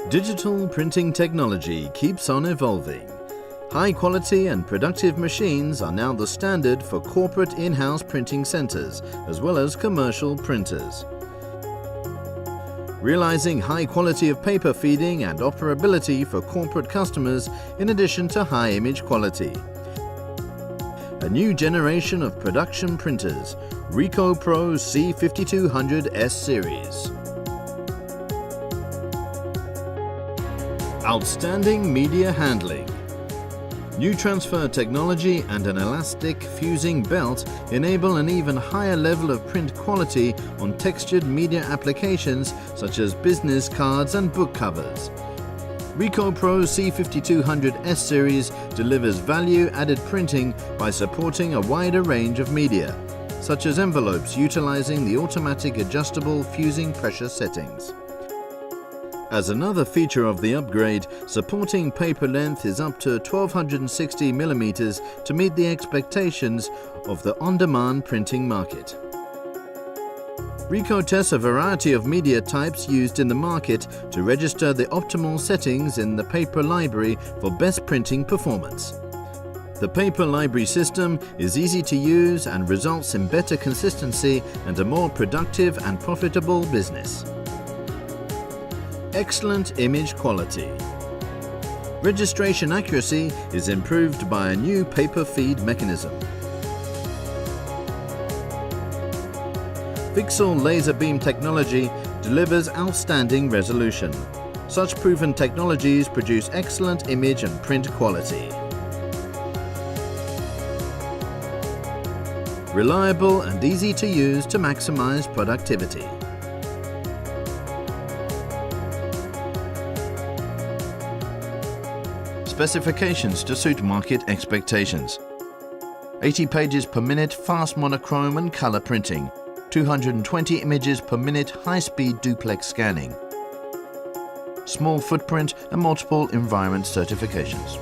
Digital printing technology keeps on evolving. High-quality and productive machines are now the standard for corporate in-house printing centers, as well as commercial printers. Realizing high quality of paper feeding and operability for corporate customers in addition to high image quality. A new generation of production printers, Ricoh Pro C5200s series. Outstanding media handling. New transfer technology and an elastic fusing belt enable an even higher level of print quality on textured media applications such as business cards and book covers. Ricoh Pro C5200s series delivers value-added printing by supporting a wider range of media, such as envelopes utilizing the automatic adjustable fusing pressure settings. As another feature of the upgrade, supporting paper length is up to 1260 mm to meet the expectations of the on-demand printing market. Ricoh tests a variety of media types used in the market to register the optimal settings in the paper library for best printing performance. The paper library system is easy to use and results in better consistency and a more productive and profitable business. Excellent image quality. Registration accuracy is improved by a new paper feed mechanism. Pixel laser beam technology delivers outstanding resolution. Such proven technologies produce excellent image and print quality. Reliable and easy to use to maximize productivity. Specifications to suit market expectations. 80 pages per minute fast monochrome and color printing. 220 images per minute high-speed duplex scanning. Small footprint and multiple environment certifications.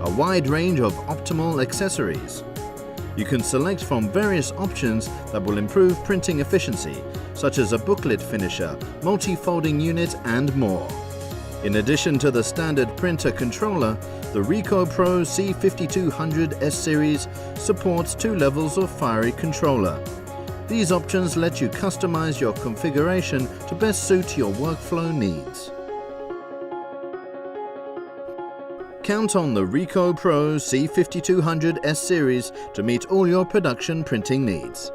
A wide range of optimal accessories. You can select from various options that will improve printing efficiency, such as a booklet finisher, multi-folding unit and more. In addition to the standard printer controller, the Ricoh Pro C5200s series supports 2 levels of fiery controller. These options let you customize your configuration to best suit your workflow needs. Count on the Ricoh Pro C5200s series to meet all your production printing needs.